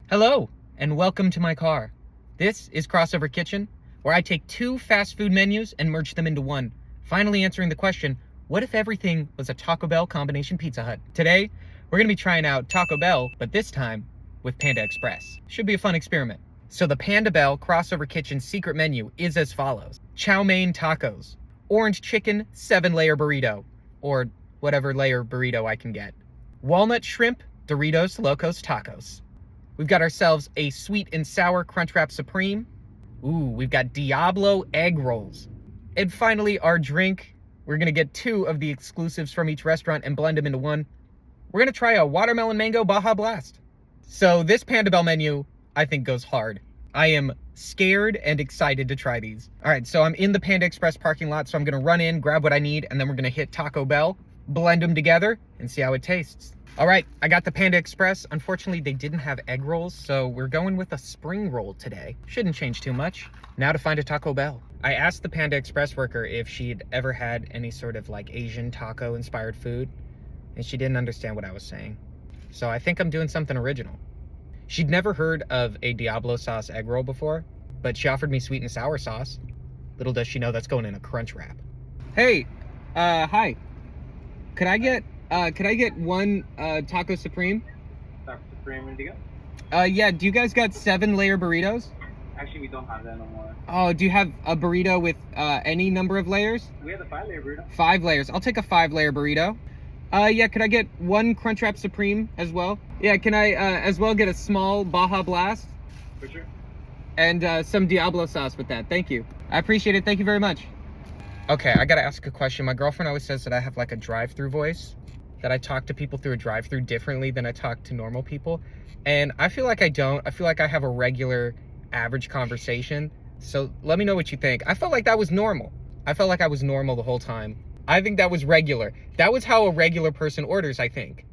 Hello, and welcome to my car. This is Crossover Kitchen, where I take two fast food menus and merge them into one, finally answering the question, what if everything was a Taco Bell combination Pizza Hut? Today, we're going to be trying out Taco Bell, but this time with Panda Express. Should be a fun experiment. So the Panda Bell Crossover Kitchen secret menu is as follows. Chow Mein Tacos, Orange Chicken 7-layer burrito, or whatever layer burrito I can get. Walnut Shrimp Doritos Locos Tacos. We've got ourselves a sweet and sour Crunchwrap Supreme. Ooh, we've got Diablo egg rolls. And finally, our drink. We're gonna get two of the exclusives from each restaurant and blend them into one. We're gonna try a watermelon mango Baja Blast. So this Panda Bell menu, I think, goes hard. I am scared and excited to try these. All right, so I'm in the Panda Express parking lot, so I'm gonna run in, grab what I need, and then we're gonna hit Taco Bell, blend them together, and see how it tastes. All right, I got the Panda Express. Unfortunately, they didn't have egg rolls, so we're going with a spring roll today. Shouldn't change too much. Now to find a Taco Bell. I asked the Panda Express worker if she'd ever had any sort of like Asian taco-inspired food, and she didn't understand what I was saying. So I think I'm doing something original. She'd never heard of a Diablo sauce egg roll before, but she offered me sweet and sour sauce. Little does she know that's going in a crunch wrap. Hey, hi. Could I get one Taco Supreme? Taco Supreme, ready to go? Yeah, do you guys got 7-layer burritos? Actually, we don't have that no more. Oh, do you have a burrito with any number of layers? We have the 5-layer burrito. 5 layers. I'll take a 5-layer burrito. Yeah, could I get one Crunchwrap Supreme as well? Yeah, can I as well get a small Baja Blast? For sure. And some Diablo sauce with that. Thank you. I appreciate it. Thank you very much. Okay, I gotta ask a question. My girlfriend always says that I have like a drive-through voice, that I talk to people through a drive-through differently than I talk to normal people. And I feel like I don't. I feel like I have a regular, average conversation. So let me know what you think. I felt like that was normal. I felt like I was normal the whole time. I think that was regular. That was how a regular person orders, I think.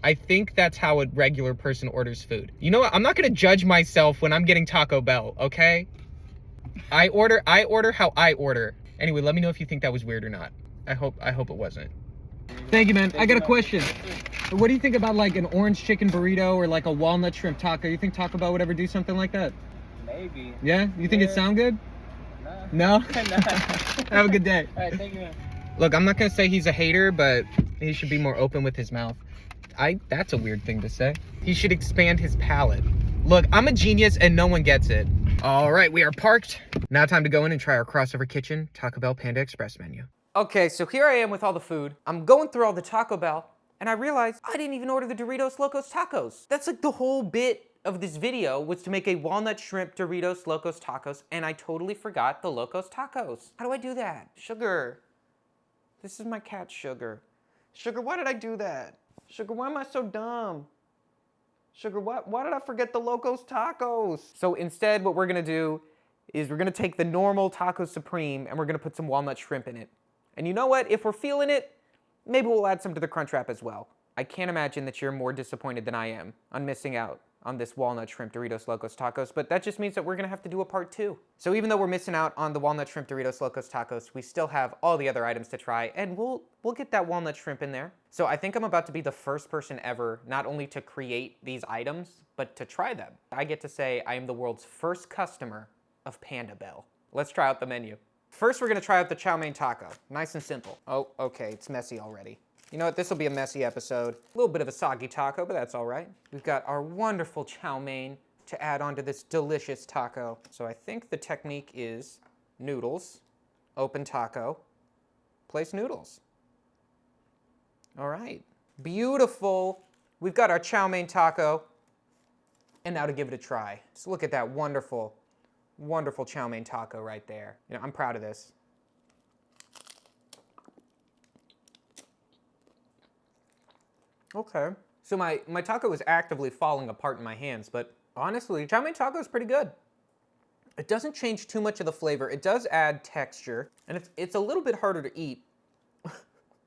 I think that's how a regular person orders food. You know what? I'm not gonna judge myself when I'm getting Taco Bell, okay? I order how I order. Anyway, let me know if you think that was weird or not. I hope it wasn't. Thank you, man. I got a question. What do you think about like an orange chicken burrito or like a walnut shrimp taco? You think Taco Bell would ever do something like that? Maybe. Yeah? You think it sound good? No. No? Nah. Have a good day. All right, thank you, man. Look, I'm not gonna say he's a hater, but he should be more open with his mouth. That's a weird thing to say. He should expand his palate. Look, I'm a genius and no one gets it. All right, we are parked. Now time to go in and try our Crossover Kitchen Taco Bell Panda Express menu. Okay, so here I am with all the food. I'm going through all the Taco Bell, and I realized I didn't even order the Doritos Locos Tacos. That's like the whole bit of this video was to make a walnut shrimp Doritos Locos Tacos, and I totally forgot the Locos Tacos. How do I do that? Sugar. This is my cat, Sugar. Sugar, why did I do that? Sugar, why am I so dumb? Sugar, why did I forget the Locos Tacos? So instead, what we're gonna do is we're gonna take the normal Taco Supreme and we're gonna put some walnut shrimp in it. And you know what? If we're feeling it, maybe we'll add some to the Crunchwrap as well. I can't imagine that you're more disappointed than I am on missing out on this walnut shrimp Doritos Locos Tacos, but that just means that we're gonna have to do a part 2. So even though we're missing out on the walnut shrimp Doritos Locos Tacos, we still have all the other items to try, and we'll get that walnut shrimp in there. So I think I'm about to be the first person ever, not only to create these items, but to try them. I get to say I am the world's first customer of Panda Bell. Let's try out the menu. First, we're gonna try out the Chow Mein Taco. Nice and simple. Oh, okay, it's messy already. You know what, this will be a messy episode. A little bit of a soggy taco, but that's all right. We've got our wonderful chow mein to add onto this delicious taco. So I think the technique is noodles, open taco, place noodles. All right, beautiful. We've got our chow mein taco. And now to give it a try. So look at that wonderful, wonderful chow mein taco right there. You know, I'm proud of this. Okay. So my taco is actively falling apart in my hands, but honestly, Chow Mein Taco is pretty good. It doesn't change too much of the flavor. It does add texture, and it's a little bit harder to eat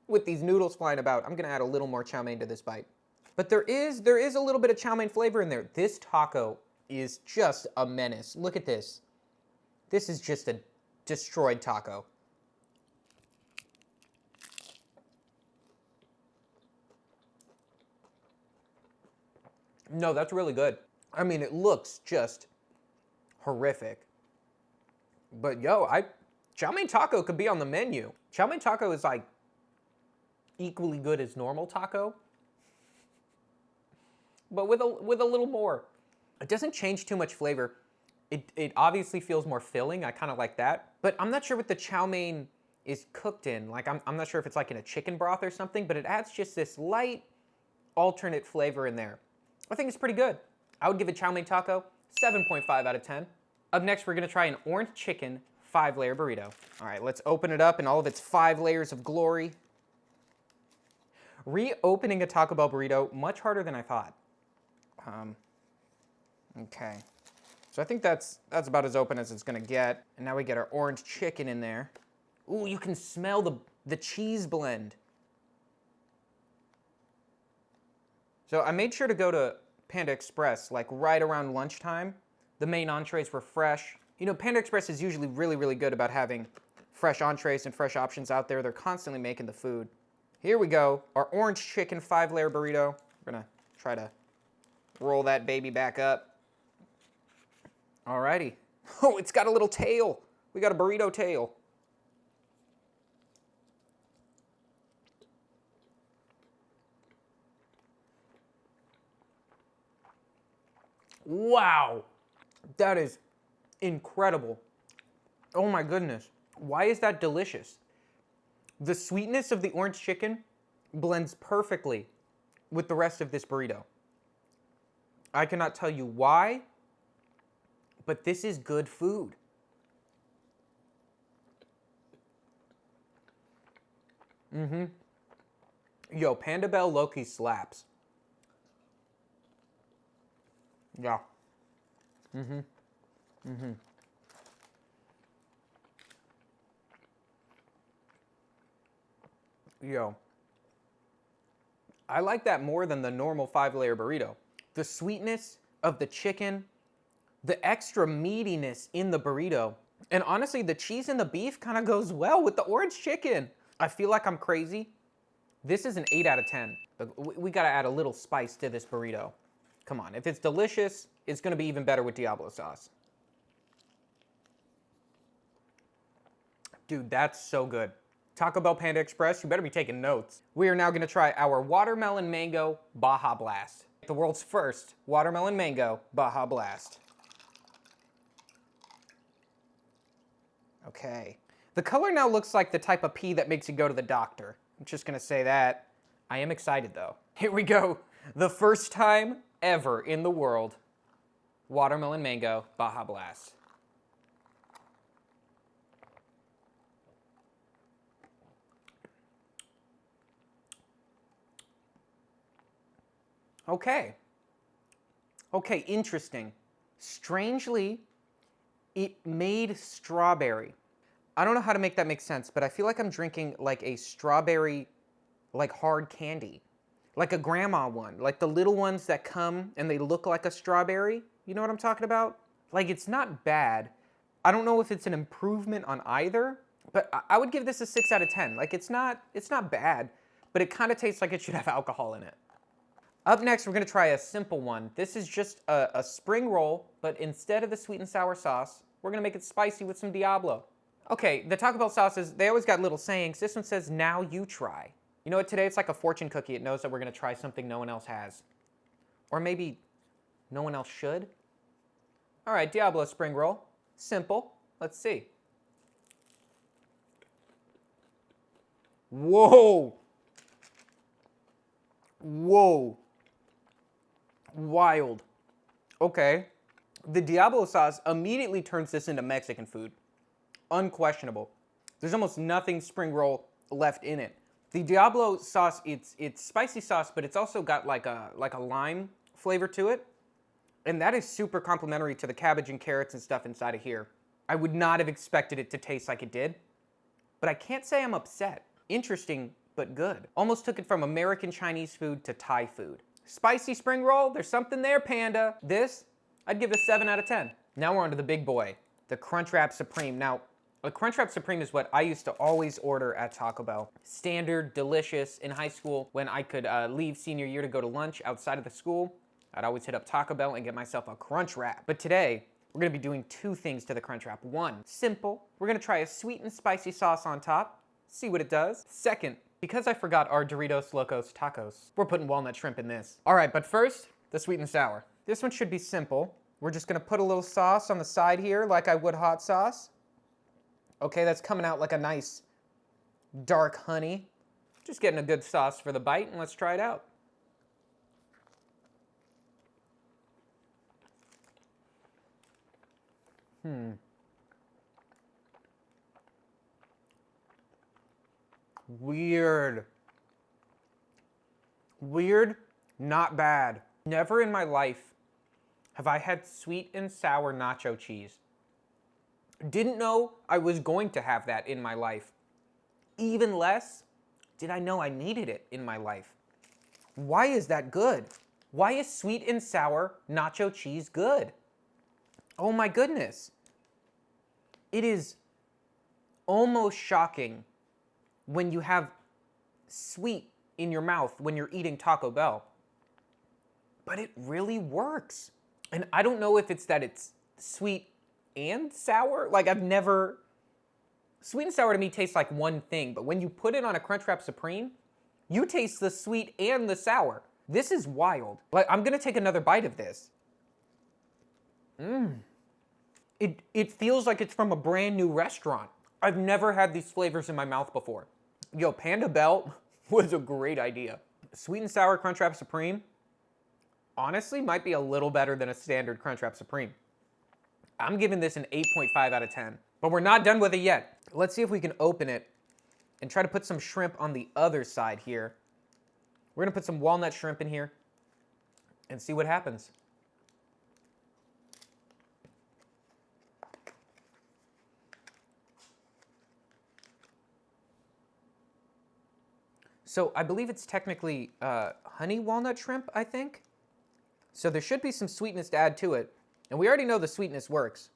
with these noodles flying about. I'm gonna add a little more chow mein to this bite. But there is a little bit of chow mein flavor in there. This taco is just a menace. Look at this. This is just a destroyed taco. No, that's really good. I mean, it looks just horrific. But yo, Chow Mein Taco could be on the menu. Chow Mein Taco is like equally good as normal taco, but with a little more. It doesn't change too much flavor. It obviously feels more filling. I kind of like that. But I'm not sure what the chow mein is cooked in. Like, I'm not sure if it's like in a chicken broth or something, but it adds just this light alternate flavor in there. I think it's pretty good. I would give a chow mein taco 7.5 out of 10. Up next, we're gonna try an orange chicken 5-layer burrito. All right, let's open it up in all of its 5 layers of glory. Reopening a Taco Bell burrito, much harder than I thought. Okay. So I think that's about as open as it's gonna get. And now we get our orange chicken in there. Ooh, you can smell the cheese blend. So I made sure to go to Panda Express like right around lunchtime. The main entrees were fresh. You know, Panda Express is usually really, really good about having fresh entrees and fresh options out there. They're constantly making the food. Here we go, our orange chicken 5-layer burrito. We're gonna try to roll that baby back up. Alrighty. Oh, it's got a little tail. We got a burrito tail. Wow, that is incredible. Oh my goodness. Why is that delicious? The sweetness of the orange chicken blends perfectly with the rest of this burrito. I cannot tell you why, but this is good food. Yo, Panda Bell low-key slaps. Yeah. Yo. I like that more than the normal 5-layer burrito. The sweetness of the chicken, the extra meatiness in the burrito, and honestly, the cheese and the beef kind of goes well with the orange chicken. I feel like I'm crazy. This is an 8 out of 10. But we gotta add a little spice to this burrito. Come on, if it's delicious, it's gonna be even better with Diablo sauce. Dude, that's so good. Taco Bell Panda Express, you better be taking notes. We are now gonna try our watermelon mango Baja Blast. The world's first watermelon mango Baja Blast. Okay. The color now looks like the type of pea that makes you go to the doctor. I'm just gonna say that. I am excited though. Here we go. The first time ever in the world, watermelon mango Baja Blast. Okay, interesting. Strangely, it made strawberry. I don't know how to make that make sense, but I feel like I'm drinking like a strawberry, like hard candy. Like a grandma one, like the little ones that come and they look like a strawberry. You know what I'm talking about? Like, it's not bad. I don't know if it's an improvement on either, but I would give this a 6 out of 10. Like, it's not bad, but it kind of tastes like it should have alcohol in it. Up next, we're gonna try a simple one. This is just a spring roll, but instead of the sweet and sour sauce, we're gonna make it spicy with some Diablo. Okay, the Taco Bell sauces, they always got little sayings. This one says, now you try. You know what, today it's like a fortune cookie. It knows that we're gonna try something no one else has. Or maybe no one else should. All right, Diablo spring roll. Simple, let's see. Whoa. Whoa. Wild. Okay. The Diablo sauce immediately turns this into Mexican food. Unquestionable. There's almost nothing spring roll left in it. The Diablo sauce, it's spicy sauce, but it's also got like a lime flavor to it. And that is super complimentary to the cabbage and carrots and stuff inside of here. I would not have expected it to taste like it did, but I can't say I'm upset. Interesting, but good. Almost took it from American Chinese food to Thai food. Spicy spring roll, there's something there, Panda. This, I'd give it a 7 out of 10. Now we're on to the big boy, the Crunchwrap Supreme. Now, a Crunchwrap Supreme is what I used to always order at Taco Bell. Standard, delicious. In high school, when I could leave senior year to go to lunch outside of the school, I'd always hit up Taco Bell and get myself a crunch wrap. But today, we're gonna be doing two things to the crunch wrap. One, simple. We're gonna try a sweet and spicy sauce on top, see what it does. Second, because I forgot our Doritos Locos Tacos, we're putting walnut shrimp in this. All right, but first, the sweet and sour. This one should be simple. We're just gonna put a little sauce on the side here like I would hot sauce. Okay, that's coming out like a nice dark honey. Just getting a good sauce for the bite, and let's try it out. Weird. Weird, not bad. Never in my life have I had sweet and sour nacho cheese. Didn't know I was going to have that in my life. Even less did I know I needed it in my life. Why is that good? Why is sweet and sour nacho cheese good? Oh my goodness. It is almost shocking when you have sweet in your mouth when you're eating Taco Bell. But it really works. And I don't know if it's that it's sweet and sour. Like sweet and sour to me tastes like one thing, but when you put it on a Crunchwrap Supreme, you taste the sweet and the sour. This is wild. Like, I'm gonna take another bite of this. It feels like it's from a brand new restaurant. I've never had these flavors in my mouth before. Yo, Panda Bell was a great idea. Sweet and sour Crunchwrap Supreme, honestly, might be a little better than a standard Crunchwrap Supreme. I'm giving this an 8.5 out of 10. But we're not done with it yet. Let's see if we can open it and try to put some shrimp on the other side here. We're gonna put some walnut shrimp in here and see what happens. So I believe it's technically honey walnut shrimp, I think. So there should be some sweetness to add to it. And we already know the sweetness works.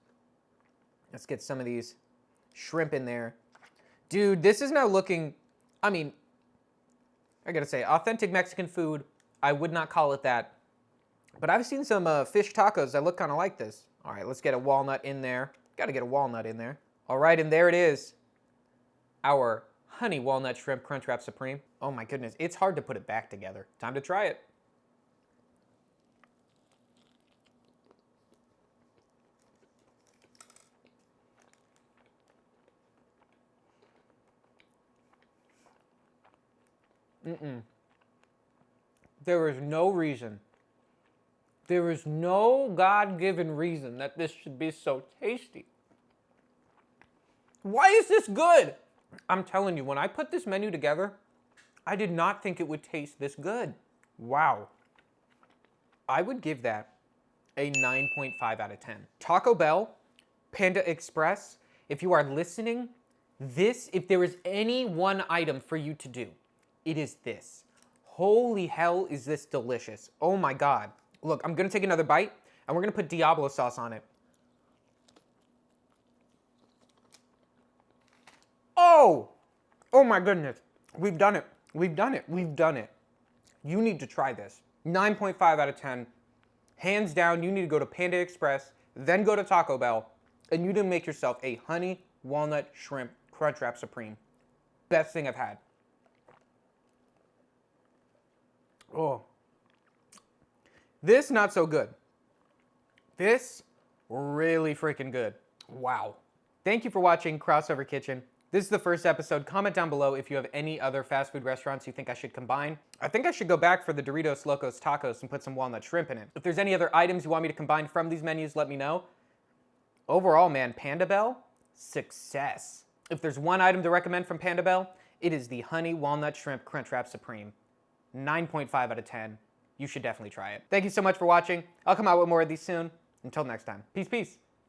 Let's get some of these shrimp in there. Dude, this is now looking, I mean, I gotta say, authentic Mexican food, I would not call it that. But I've seen some fish tacos that look kind of like this. All right, let's get a walnut in there. Gotta get a walnut in there. All right, and there it is. Our honey walnut shrimp Crunchwrap Supreme. Oh my goodness, it's hard to put it back together. Time to try it. There is no reason. There is no God-given reason that this should be so tasty. Why is this good? I'm telling you, when I put this menu together, I did not think it would taste this good. Wow. I would give that a 9.5 out of 10. Taco Bell, Panda Express, if you are listening, if there is any one item for you to do, it is this. Holy hell, is this delicious. Oh my God. Look, I'm gonna take another bite and we're gonna put Diablo sauce on it. Oh! Oh my goodness. We've done it. We've done it. We've done it. You need to try this. 9.5 out of 10. Hands down, you need to go to Panda Express, then go to Taco Bell, and you need to make yourself a honey walnut shrimp Crunchwrap Supreme. Best thing I've had. Oh. This, not so good. This, really freaking good. Wow. Thank you for watching Crossover Kitchen. This is the first episode. Comment down below if you have any other fast food restaurants you think I should combine. I think I should go back for the Doritos Locos Tacos and put some walnut shrimp in it. If there's any other items you want me to combine from these menus, let me know. Overall, man, Panda Bell, success. If there's one item to recommend from Panda Bell, it is the Honey Walnut Shrimp Crunchwrap Supreme. 9.5 out of 10. You should definitely try it. Thank you so much for watching. I'll come out with more of these soon. Until next time. Peace, peace.